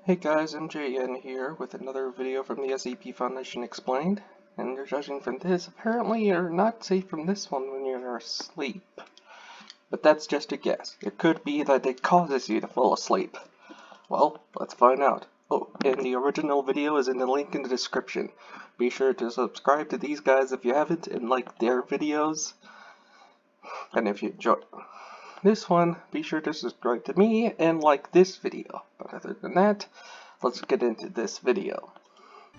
Hey guys, MJN here with another video from the SCP Foundation Explained, and you're judging from this, apparently you're not safe from this one when you're asleep. But that's just a guess. It could be that it causes you to fall asleep. Well, let's find out. Oh, and the original video is in the link in the description. Be sure to subscribe to these guys if you haven't, and like their videos. And if you enjoyed this one, be sure to subscribe to me and like this video. But other than that, let's get into this video.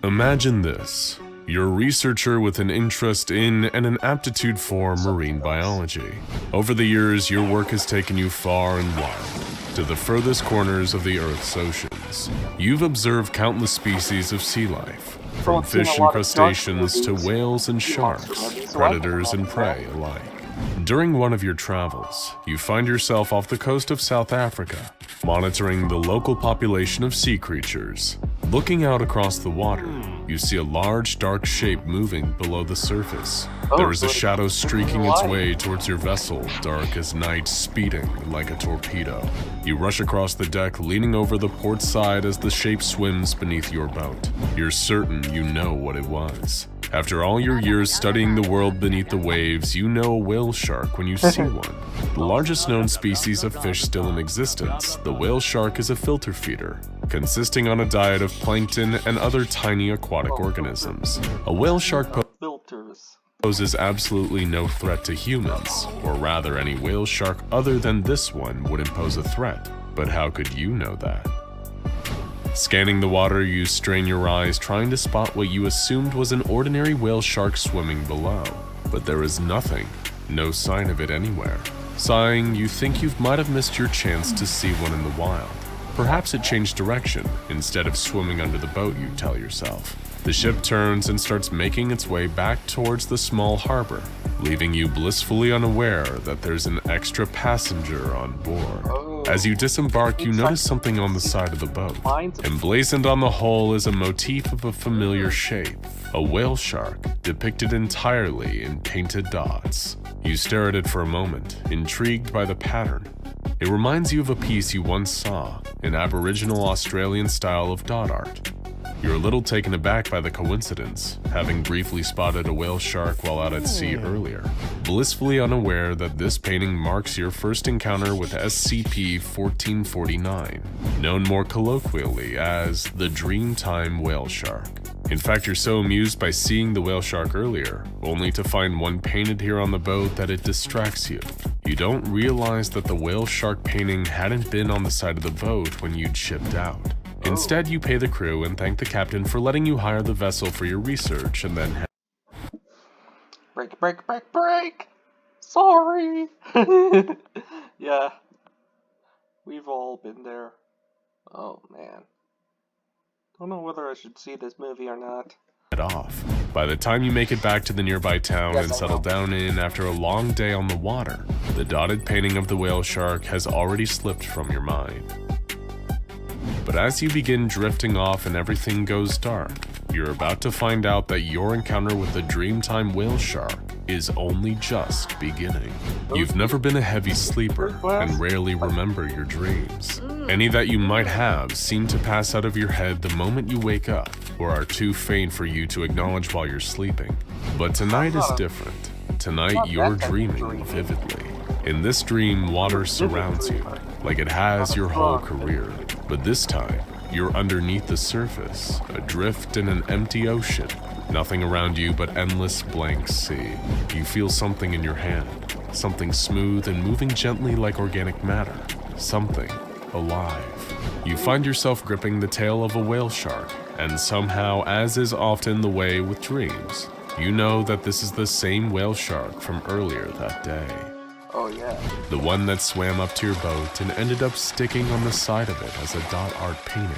Imagine this. You're a researcher with an interest in and an aptitude for marine biology. Over the years, your work has taken you far and wide, to the furthest corners of the Earth's oceans. You've observed countless species of sea life, from fish and crustaceans to whales and sharks, predators and prey alike. During one of your travels, you find yourself off the coast of South Africa, monitoring the local population of sea creatures. Looking out across the water, you see a large dark shape moving below the surface. There is a shadow streaking its way towards your vessel, dark as night, speeding like a torpedo. You rush across the deck, leaning over the port side as the shape swims beneath your boat. You're certain you know what it was. After all your years studying the world beneath the waves, you know a whale shark when you see one. The largest known species of fish still in existence, the whale shark is a filter feeder, consisting on a diet of plankton and other tiny aquatic organisms. A whale shark poses absolutely no threat to humans, or rather any whale shark other than this one wouldn't pose a threat. But how could you know that? Scanning the water, you strain your eyes, trying to spot what you assumed was an ordinary whale shark swimming below. But there is nothing, no sign of it anywhere. Sighing, you think you might have missed your chance to see one in the wild. Perhaps it changed direction. Instead of swimming under the boat, you tell yourself. The ship turns and starts making its way back towards the small harbor, leaving you blissfully unaware that there's an extra passenger on board. As you disembark, you notice something on the side of the boat. Emblazoned on the hull is a motif of a familiar shape, a whale shark, depicted entirely in painted dots. You stare at it for a moment, intrigued by the pattern. It reminds you of a piece you once saw, an Aboriginal Australian style of dot art. You're a little taken aback by the coincidence, having briefly spotted a whale shark while out at sea earlier, blissfully unaware that this painting marks your first encounter with SCP-1449, known more colloquially as the Dreamtime whale shark. In fact, you're so amused by seeing the whale shark earlier, only to find one painted here on the boat, that it distracts you. You don't realize that the whale shark painting hadn't been on the side of the boat when you'd shipped out. Instead, you pay the crew and thank the captain for letting you hire the vessel for your research, and then Break! Sorry! Yeah. We've all been there. Oh, man. Don't know whether I should see this movie or not. Head off. By the time you make it back to the nearby town and settle down in after a long day on the water, the dotted painting of the whale shark has already slipped from your mind. But as you begin drifting off and everything goes dark, you're about to find out that your encounter with the Dreamtime whale shark is only just beginning. You've never been a heavy sleeper and rarely remember your dreams. Any that you might have seem to pass out of your head the moment you wake up, or are too faint for you to acknowledge while you're sleeping. But tonight is different. Tonight you're dreaming vividly. In this dream, water surrounds you, like it has your whole career. But this time, you're underneath the surface, adrift in an empty ocean. Nothing around you but endless blank sea. You feel something in your hand, something smooth and moving gently like organic matter, something alive. You find yourself gripping the tail of a whale shark, and somehow, as is often the way with dreams, you know that this is the same whale shark from earlier that day. Oh yeah. The one that swam up to your boat and ended up sticking on the side of it as a dot art painting.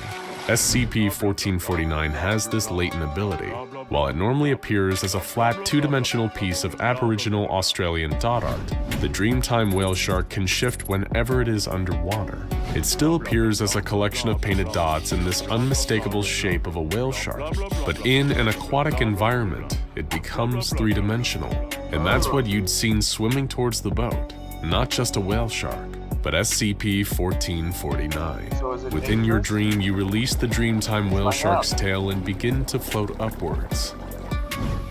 SCP-1449 has this latent ability. While it normally appears as a flat two-dimensional piece of Aboriginal Australian dot art, the Dreamtime whale shark can shift whenever it is underwater. It still appears as a collection of painted dots in this unmistakable shape of a whale shark, but in an aquatic environment, it becomes three-dimensional. And that's what you'd seen swimming towards the boat, not just a whale shark, but SCP-1449. So is it Within your dangerous? dream, you release the Dreamtime whale Find shark's out. tail and begin to float upwards.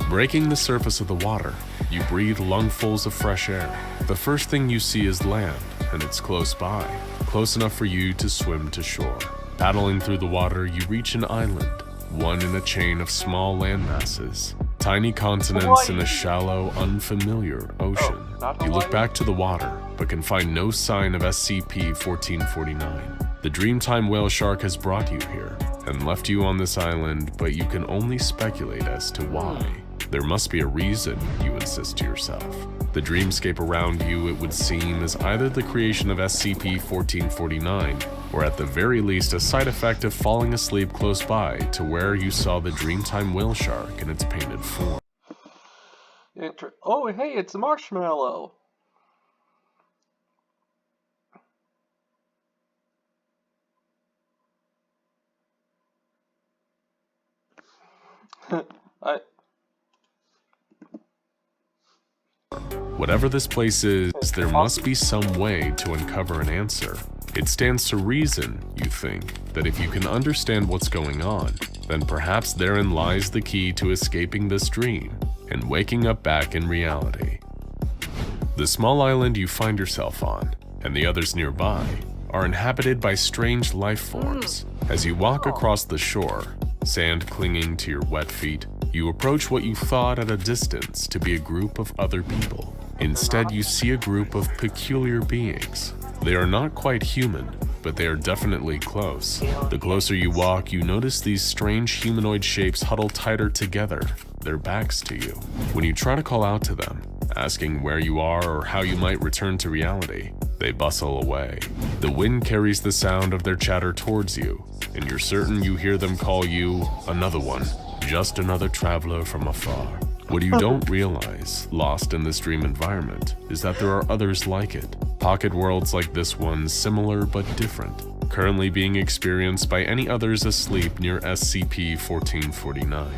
Breaking the surface of the water, you breathe lungfuls of fresh air. The first thing you see is land, and it's close by, close enough for you to swim to shore. Paddling through the water, you reach an island, one in a chain of small land masses. Tiny continents in a shallow, unfamiliar ocean. not You look Hawaii? back to the water, but can find no sign of SCP-1449. The Dreamtime whale shark has brought you here, and left you on this island, but you can only speculate as to why. There must be a reason, you insist to yourself. The dreamscape around you, it would seem, is either the creation of SCP-1449, or at the very least a side effect of falling asleep close by to where you saw the Dreamtime whale shark in its painted form. Oh, hey, it's a marshmallow. Whatever this place is, there must be some way to uncover an answer. It stands to reason, you think, that if you can understand what's going on, then perhaps therein lies the key to escaping this dream and waking up back in reality. The small island you find yourself on, and the others nearby, are inhabited by strange life forms. As you walk across the shore, sand clinging to your wet feet, you approach what you thought at a distance to be a group of other people. Instead, you see a group of peculiar beings. They are not quite human, but they are definitely close. The closer you walk, you notice these strange humanoid shapes huddle tighter together, their backs to you. When you try to call out to them, asking where you are or how you might return to reality, they bustle away. The wind carries the sound of their chatter towards you, and you're certain you hear them call you another one, just another traveler from afar. What you don't realize, lost in this dream environment, is that there are others like it. Pocket worlds like this one, similar but different, currently being experienced by any others asleep near SCP-1449.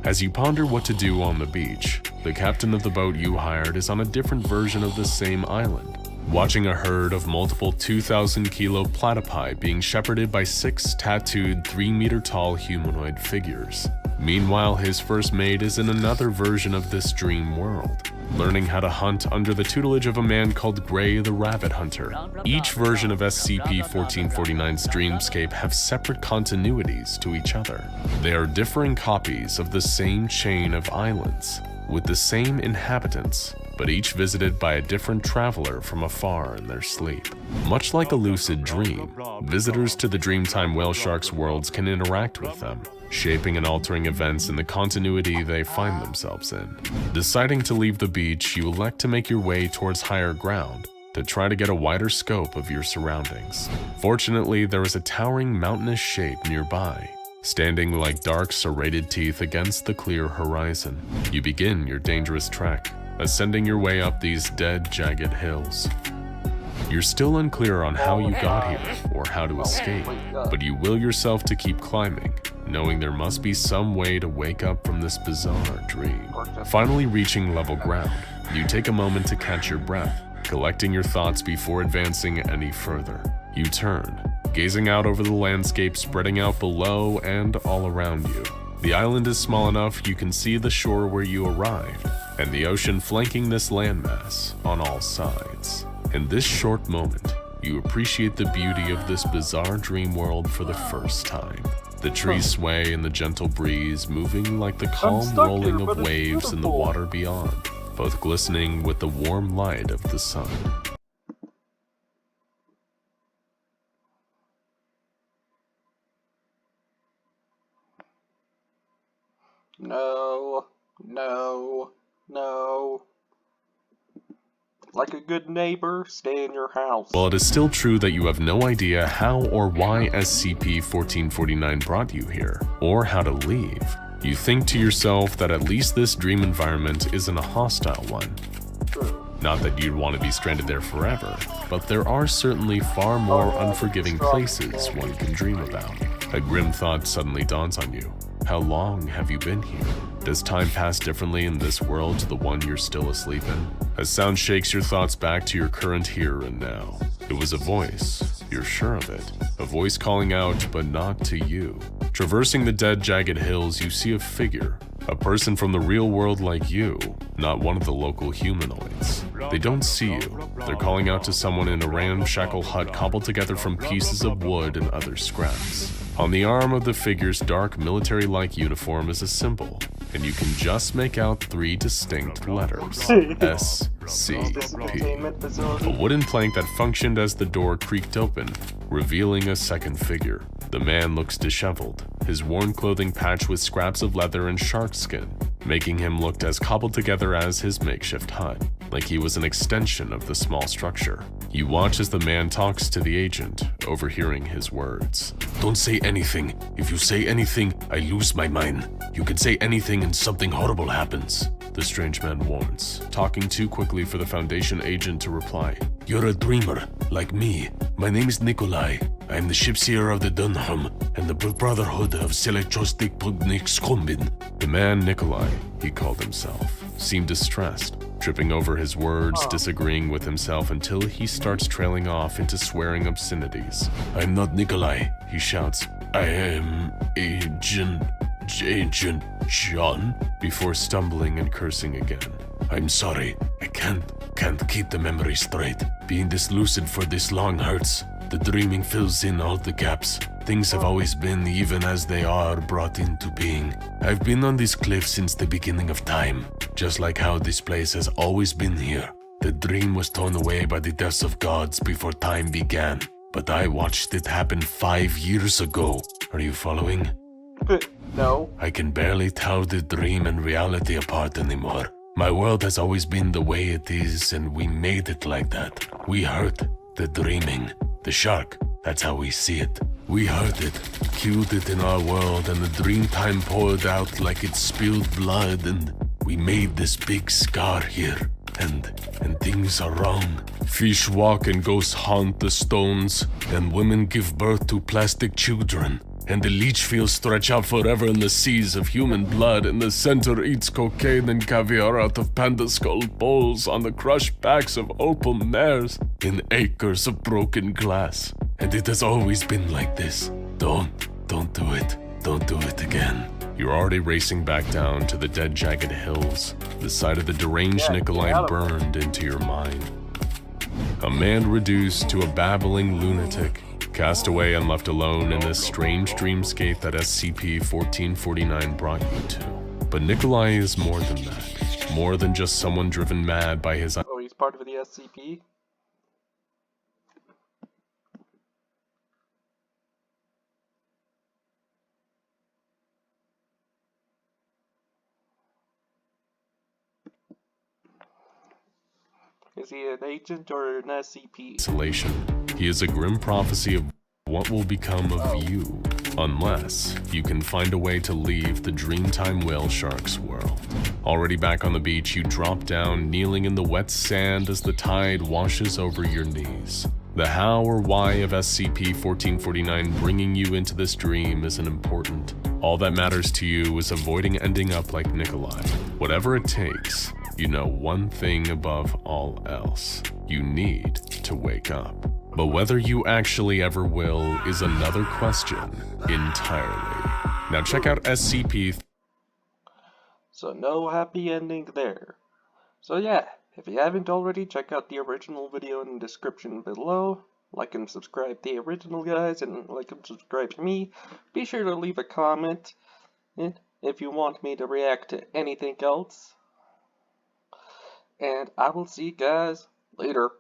As you ponder what to do on the beach, the captain of the boat you hired is on a different version of the same island, watching a herd of multiple 2,000-kilo platypi being shepherded by 6 tattooed 3-meter-tall humanoid figures. Meanwhile, his first mate is in another version of this dream world, learning how to hunt under the tutelage of a man called Gray the Rabbit Hunter. Each version of SCP-1449's dreamscape have separate continuities to each other. They are differing copies of the same chain of islands, with the same inhabitants, but each visited by a different traveler from afar in their sleep. Much like a lucid dream, visitors to the Dreamtime whale shark's worlds can interact with them, shaping and altering events in the continuity they find themselves in. Deciding to leave the beach, you elect to make your way towards higher ground to try to get a wider scope of your surroundings. Fortunately, there is a towering mountainous shape nearby, standing like dark serrated teeth against the clear horizon. You begin your dangerous trek, ascending your way up these dead, jagged hills. You're still unclear on how you got here or how to escape, but you will yourself to keep climbing, knowing there must be some way to wake up from this bizarre dream. Finally reaching level ground, you take a moment to catch your breath, collecting your thoughts before advancing any further. You turn, gazing out over the landscape spreading out below and all around you. The island is small enough you can see the shore where you arrived, and the ocean flanking this landmass on all sides. In this short moment, you appreciate the beauty of this bizarre dream world for the first time. The trees sway in the gentle breeze, moving like the calm rolling of waves in the water beyond, both glistening with the warm light of the sun. No, no, no. Like a good neighbor, stay in your house. While it is still true that you have no idea how or why SCP-1449 brought you here, or how to leave, you think to yourself that at least this dream environment isn't a hostile one. True. Not that you'd want to be stranded there forever, but there are certainly far more unforgiving places one can dream about. A grim thought suddenly dawns on you. How long have you been here? Does time pass differently in this world to the one you're still asleep in? A sound shakes your thoughts back to your current here and now. It was a voice, you're sure of it. A voice calling out, but not to you. Traversing the dead, jagged hills, you see a figure. A person from the real world like you, not one of the local humanoids. They don't see you. They're calling out to someone in a ramshackle hut cobbled together from pieces of wood and other scraps. On the arm of the figure's dark military-like uniform is a symbol, and you can just make out 3 distinct letters. SCP. A wooden plank that functioned as the door creaked open, revealing a second figure. The man looks disheveled, his worn clothing patched with scraps of leather and shark skin, making him look as cobbled together as his makeshift hut, like he was an extension of the small structure. You watch as the man talks to the agent, overhearing his words. "Don't say anything. If you say anything, I lose my mind. You can say anything and something horrible happens," the strange man warns, talking too quickly for the Foundation agent to reply. "You're a dreamer, like me. My name is Nikolai. I am the shipseer of the Dunham and the Brotherhood of Selechostic Pugnikskombin." The man Nikolai, he called himself, seemed distressed, tripping over his words, disagreeing with himself until he starts trailing off into swearing obscenities. "I'm not Nikolai," he shouts. "I am Agent John," before stumbling and cursing again. "I'm sorry. I can't keep the memory straight. Being this lucid for this long hurts. The dreaming fills in all the gaps. Things have always been even as they are brought into being. I've been on this cliff since the beginning of time, just like how this place has always been here. The dream was torn away by the deaths of gods before time began, but I watched it happen 5 years ago. Are you following?" No. "I can barely tell the dream and reality apart anymore. My world has always been the way it is, and we made it like that. We hurt the dreaming. The shark, that's how we see it. We hurt it, killed it in our world, and the Dreamtime poured out like it spilled blood, and we made this big scar here. And things are wrong. Fish walk and ghosts haunt the stones, and women give birth to plastic children. And the leech fields stretch out forever in the seas of human blood, and the center eats cocaine and caviar out of panda skull bowls on the crushed backs of opal mares in acres of broken glass. And it has always been like this. Don't do it. Don't do it again." You're already racing back down to the dead, jagged hills. The sight of the deranged Nikolai burned into your mind. A man reduced to a babbling lunatic, cast away and left alone in this strange dreamscape that SCP-1449 brought you to. But Nikolai is more than that. More than just someone driven mad by his... Oh, he's part of the SCP? Is he an agent or an SCP? Isolation. He is a grim prophecy of what will become of you, unless you can find a way to leave the Dreamtime whale shark's world. Already back on the beach, you drop down, kneeling in the wet sand as the tide washes over your knees. The how or why of SCP-1449 bringing you into this dream isn't important. All that matters to you is avoiding ending up like Nikolai. Whatever it takes, you know one thing above all else. You need to wake up. But whether you actually ever will is another question entirely. Now check out SCP. So no happy ending there. So yeah, if you haven't already, check out the original video in the description below. Like and subscribe to the original guys, and like and subscribe to me. Be sure to leave a comment if you want me to react to anything else. And I will see you guys later.